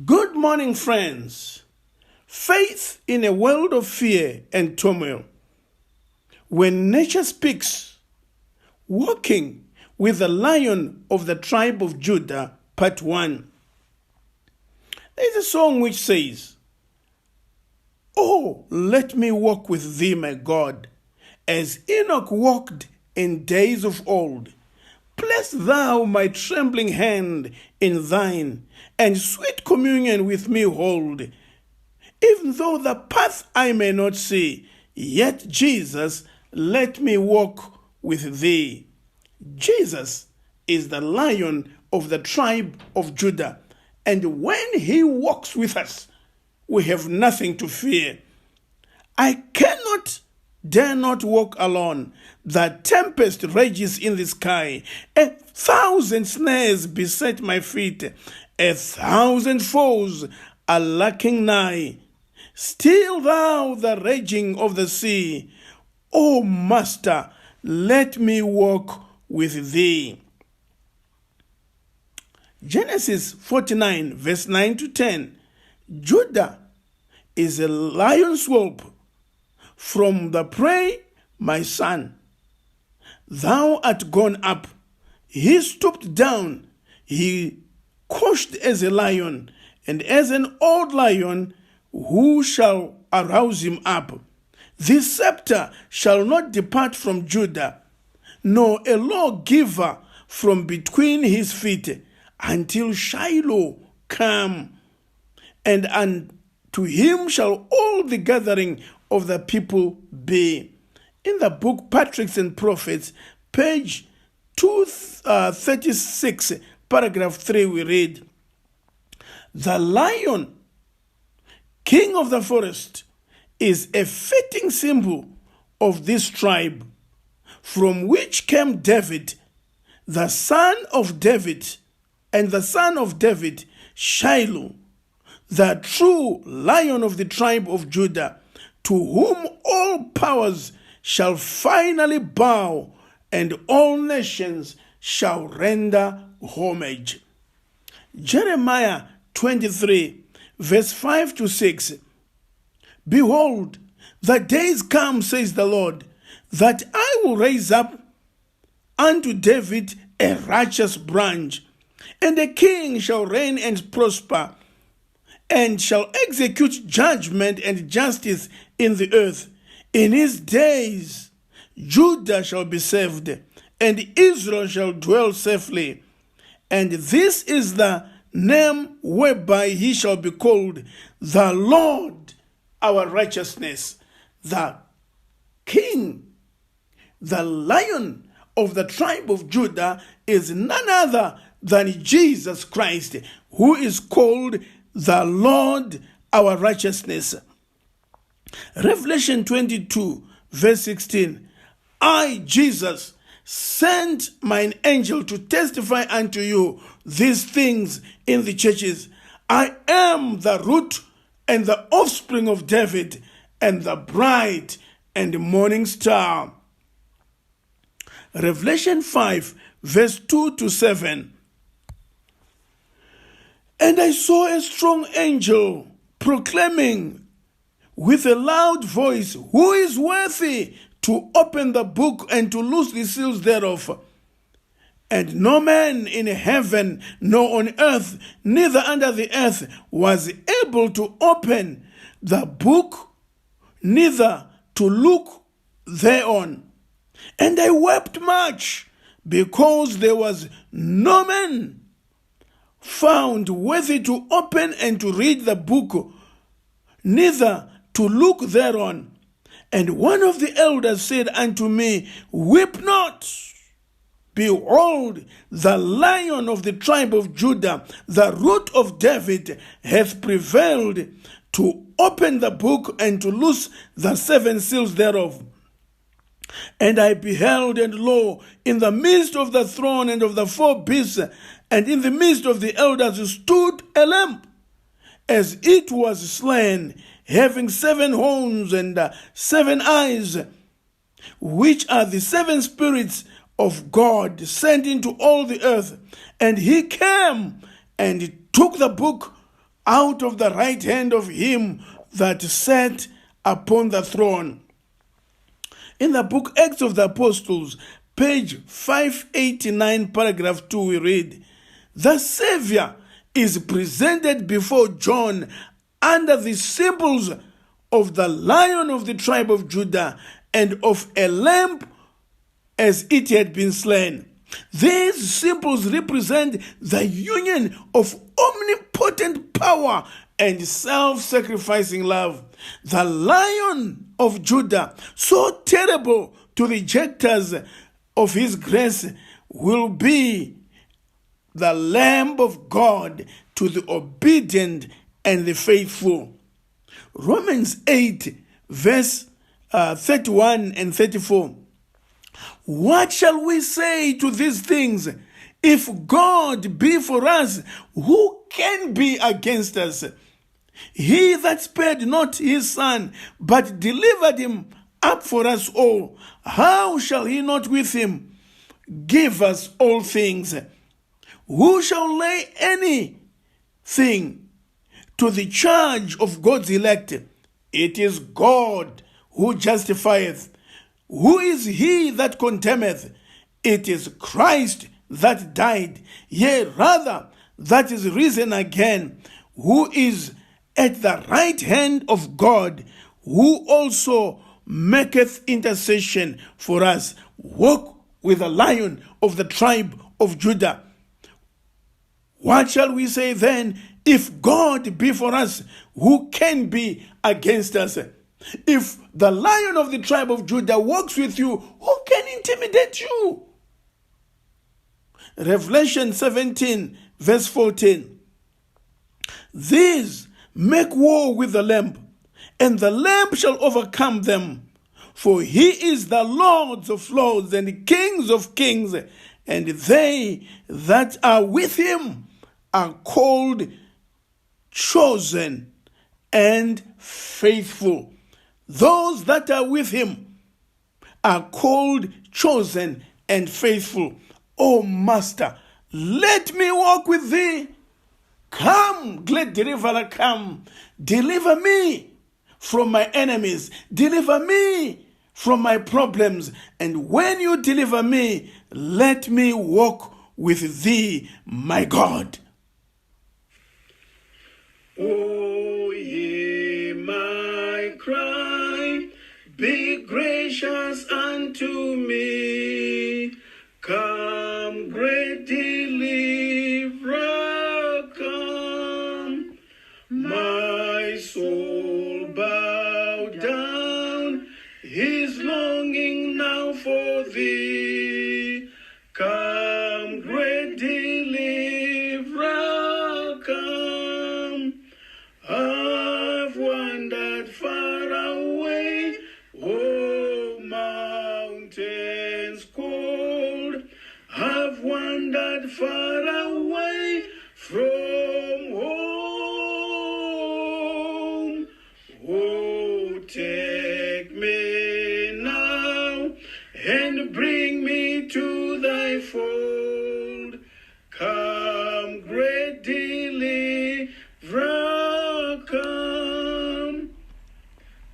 Good morning, friends. Faith in a world of fear and turmoil. When nature speaks, walking with the lion of the tribe of Judah, part 1. There's a song which says, "Oh, let me walk with thee, my God, as Enoch walked in days of old. Place thou my trembling hand in thine, and sweet communion with me hold. Even though the path I may not see, yet Jesus, let me walk with thee." Jesus is the lion of the tribe of Judah, and when he walks with us, we have nothing to fear. I dare not walk alone. The tempest rages in the sky. 1,000 snares beset my feet. 1,000 foes are lurking nigh. Still thou the raging of the sea. O Master, let me walk with thee. Genesis 49, verse 9 to 10. Judah is a lion's whelp. From the prey, my son, thou art gone up. He stooped down. He couched as a lion, and as an old lion, who shall arouse him up? The sceptre shall not depart from Judah, nor a lawgiver from between his feet, until Shiloh come, and unto him shall all the gathering of the people be. In the book Patriarchs and Prophets, page 236, paragraph 3, we read, "The lion, king of the forest, is a fitting symbol of this tribe, from which came David, the son of David, and the son of David, Shiloh, the true lion of the tribe of Judah, to whom all powers shall finally bow, and all nations shall render homage." Jeremiah 23, verse 5 to 6. "Behold, the days come, says the Lord, that I will raise up unto David a righteous branch, and a king shall reign and prosper, and shall execute judgment and justice in the earth. In his days Judah shall be saved, and Israel shall dwell safely. And this is the name whereby he shall be called, the Lord our righteousness." The king, the lion of the tribe of Judah, is none other than Jesus Christ, who is called the Lord our righteousness. Revelation 22, verse 16. "I, Jesus, sent mine angel to testify unto you these things in the churches. I am the root and the offspring of David, and the bright and morning star." Revelation 5, verse 2 to 7. "And I saw a strong angel proclaiming with a loud voice, Who is worthy to open the book and to loose the seals thereof? And no man in heaven, nor on earth, neither under the earth, was able to open the book, neither to look thereon. And I wept much, because there was no man found worthy to open and to read the book, neither to look thereon. And one of the elders said unto me, Weep not. Behold, the lion of the tribe of Judah, the root of David, hath prevailed to open the book and to loose the 7 seals thereof. And I beheld, and lo, in the midst of the throne and of the 4 beasts, and in the midst of the elders stood a lamb, as it was slain, having 7 horns and 7 eyes, which are the 7 spirits of God sent into all the earth. And he came and took the book out of the right hand of him that sat upon the throne. In the book Acts of the Apostles, page 589, paragraph 2, we read, the Saviour is presented before John under the symbols of the Lion of the tribe of Judah and of a lamb as it had been slain. These symbols represent the union of omnipotent power and self-sacrificing love. The Lion of Judah, so terrible to rejectors of his grace, will be the Lamb of God to the obedient and the faithful. Romans 8, verse 31 and 34. What shall we say to these things? If God be for us, who can be against us? He that spared not his Son, but delivered him up for us all, how shall he not with him give us all things? Who shall lay anything to the charge of God's elect? It is God who justifieth. Who is he that condemneth? It is Christ that died, yea, rather, that is risen again, who is at the right hand of God, who also maketh intercession for us. Walk with the Lion of the tribe of Judah. What shall we say then? If God be for us, who can be against us? If the Lion of the tribe of Judah walks with you, who can intimidate you? Revelation 17, verse 14. These make war with the Lamb, and the Lamb shall overcome them. For he is the Lord of lords and Kings of kings, and they that are with him are called, chosen, and faithful. Those that are with him are called, chosen, and faithful. O Master, let me walk with thee. Come, great deliverer, come. Deliver me from my enemies. Deliver me from my problems. And when you deliver me, let me walk with thee, my God. O hear my cry, be gracious unto me. Come, great deliverer, come. My soul bow down, is longing now for thee. Come, great deliverer, come. I've wandered far away, oh mountains cold. I've wandered far away from home. Oh, take me now and bring me to thy fold. Come, great deliverer, come.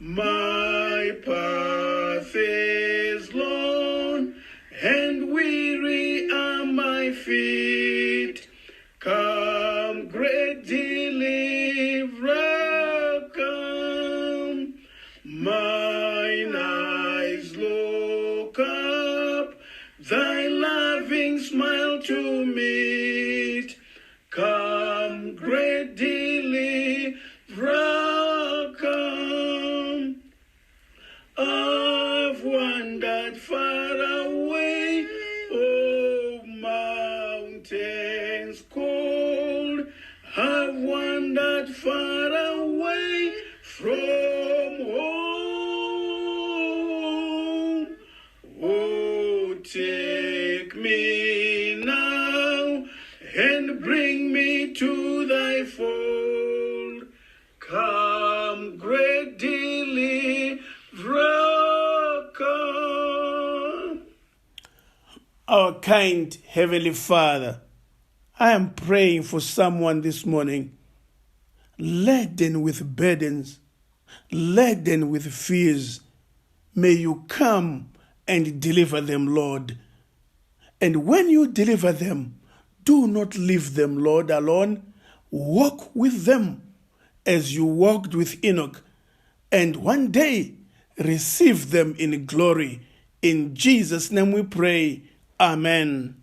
My path is long and weary are my feet. Come, great deliverer, come. Mine eyes look up, thy loving smile to meet. Come, great deliverer, come. I've wandered far away, oh mountains cold. I've wandered far away from home. Oh, take me now and bring me to thy fold. Come, great deliverer, come. Our kind Heavenly Father, I am praying for someone this morning laden with burdens, laden with fears. May you come and deliver them, Lord. And when you deliver them, do not leave them, Lord, alone. Walk with them as you walked with Enoch, and one day receive them in glory. In Jesus' name we pray. Amen.